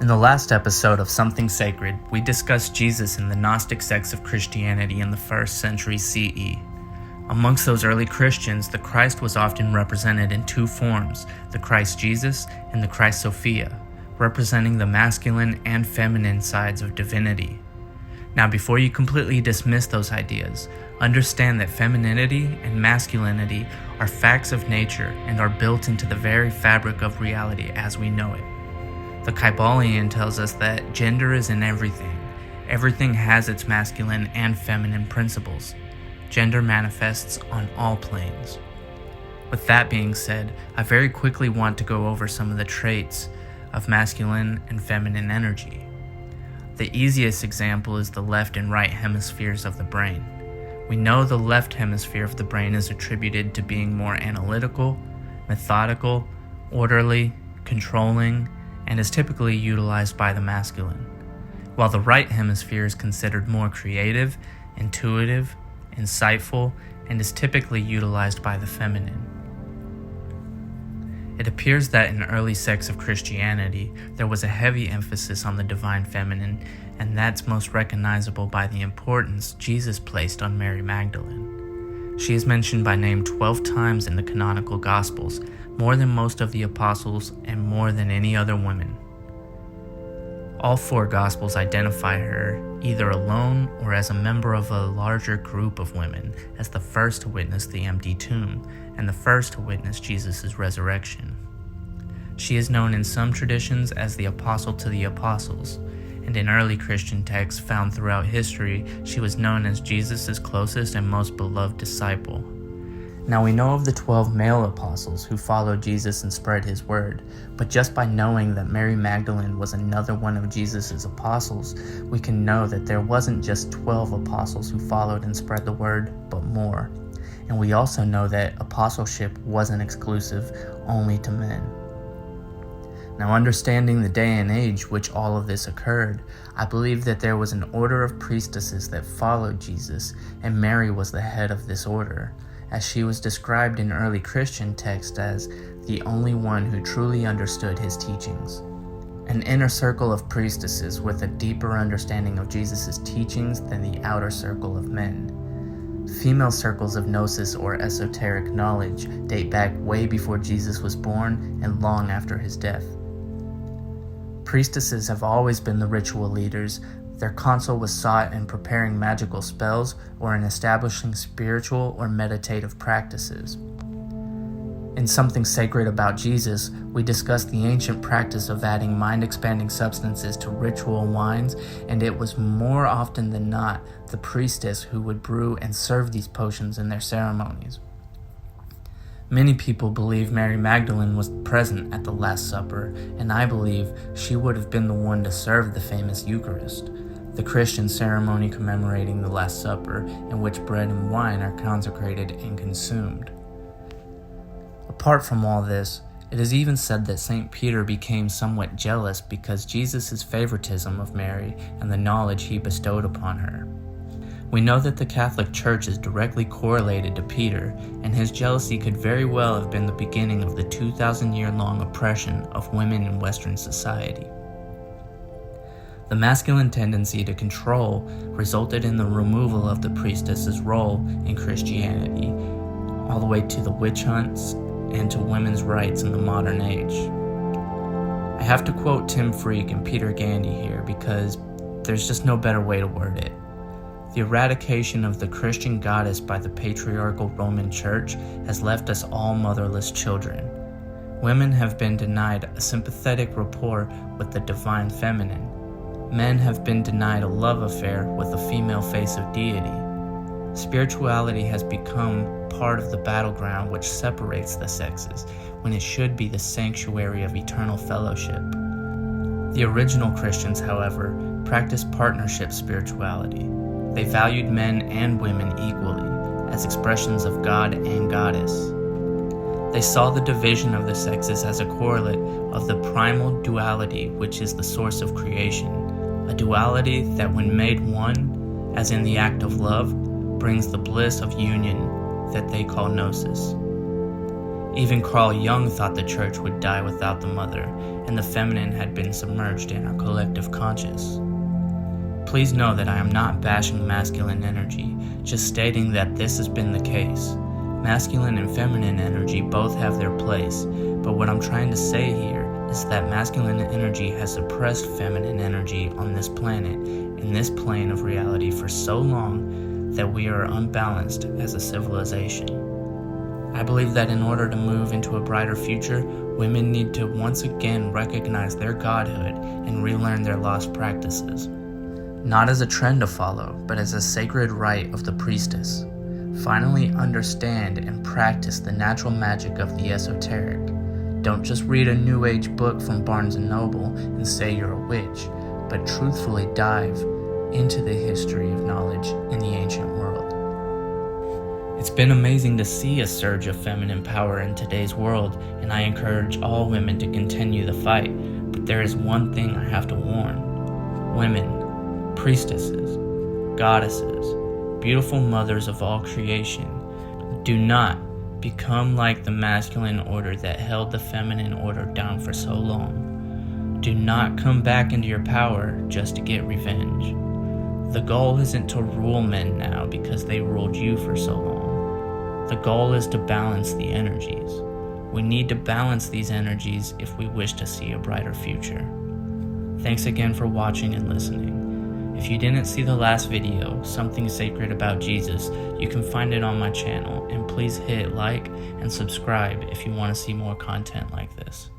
In the last episode of Something Sacred, we discussed Jesus and the Gnostic sects of Christianity in the 1st century CE. Amongst those early Christians, the Christ was often represented in two forms, the Christ Jesus and the Christ Sophia, representing the masculine and feminine sides of divinity. Now, before you completely dismiss those ideas, understand that femininity and masculinity are facts of nature and are built into the very fabric of reality as we know it. The Kybalion tells us that gender is in everything. Everything has its masculine and feminine principles. Gender manifests on all planes. With that being said, I very quickly want to go over some of the traits of masculine and feminine energy. The easiest example is the left and right hemispheres of the brain. We know the left hemisphere of the brain is attributed to being more analytical, methodical, orderly, controlling, and is typically utilized by the masculine, while the right hemisphere is considered more creative, intuitive, insightful, and is typically utilized by the feminine. It appears that in early sects of Christianity, there was a heavy emphasis on the divine feminine, and that's most recognizable by the importance Jesus placed on Mary Magdalene. She is mentioned by name 12 times in the canonical Gospels, more than most of the apostles and more than any other woman. All 4 Gospels identify her either alone or as a member of a larger group of women, as the first to witness the empty tomb and the first to witness Jesus' resurrection. She is known in some traditions as the Apostle to the Apostles, and in early Christian texts found throughout history, she was known as Jesus' closest and most beloved disciple. Now we know of the 12 male apostles who followed Jesus and spread his word, but just by knowing that Mary Magdalene was another one of Jesus' apostles, we can know that there wasn't just 12 apostles who followed and spread the word, but more. And we also know that apostleship wasn't exclusive only to men. Now, understanding the day and age which all of this occurred, I believe that there was an order of priestesses that followed Jesus, and Mary was the head of this order, as she was described in early Christian texts as the only one who truly understood his teachings. An inner circle of priestesses with a deeper understanding of Jesus' teachings than the outer circle of men. Female circles of gnosis or esoteric knowledge date back way before Jesus was born and long after his death. Priestesses have always been the ritual leaders. Their counsel was sought in preparing magical spells or in establishing spiritual or meditative practices. In Something Sacred About Jesus, we discussed the ancient practice of adding mind-expanding substances to ritual wines, and it was more often than not the priestess who would brew and serve these potions in their ceremonies. Many people believe Mary Magdalene was present at the Last Supper, and I believe she would have been the one to serve the famous Eucharist, the Christian ceremony commemorating the Last Supper, in which bread and wine are consecrated and consumed. Apart from all this, it is even said that St. Peter became somewhat jealous because Jesus' favoritism of Mary and the knowledge he bestowed upon her. We know that the Catholic Church is directly correlated to Peter, and his jealousy could very well have been the beginning of the 2,000-year-long oppression of women in Western society. The masculine tendency to control resulted in the removal of the priestess's role in Christianity, all the way to the witch hunts and to women's rights in the modern age. I have to quote Tim Freak and Peter Gandy here because there's just no better way to word it. The eradication of the Christian goddess by the patriarchal Roman Church has left us all motherless children. Women have been denied a sympathetic rapport with the divine feminine. Men have been denied a love affair with the female face of deity. Spirituality has become part of the battleground which separates the sexes, when it should be the sanctuary of eternal fellowship. The original Christians, however, practiced partnership spirituality. They valued men and women equally, as expressions of God and Goddess. They saw the division of the sexes as a correlate of the primal duality which is the source of creation, a duality that when made one, as in the act of love, brings the bliss of union that they call gnosis. Even Carl Jung thought the church would die without the mother, and the feminine had been submerged in our collective conscious. Please know that I am not bashing masculine energy, just stating that this has been the case. Masculine and feminine energy both have their place, but what I'm trying to say here is that masculine energy has suppressed feminine energy on this planet, in this plane of reality for so long that we are unbalanced as a civilization. I believe that in order to move into a brighter future, women need to once again recognize their godhood and relearn their lost practices. Not as a trend to follow, but as a sacred right of the priestess. Finally understand and practice the natural magic of the esoteric. Don't just read a New Age book from Barnes & Noble and say you're a witch, but truthfully dive into the history of knowledge in the ancient world. It's been amazing to see a surge of feminine power in today's world, and I encourage all women to continue the fight, but there is one thing I have to warn. Women, priestesses, goddesses, beautiful mothers of all creation, do not become like the masculine order that held the feminine order down for so long. Do not come back into your power just to get revenge. The goal isn't to rule men now because they ruled you for so long. The goal is to balance the energies. We need to balance these energies if we wish to see a brighter future. Thanks again for watching and listening. If you didn't see the last video, Something Sacred About Jesus, you can find it on my channel, and please hit like and subscribe if you want to see more content like this.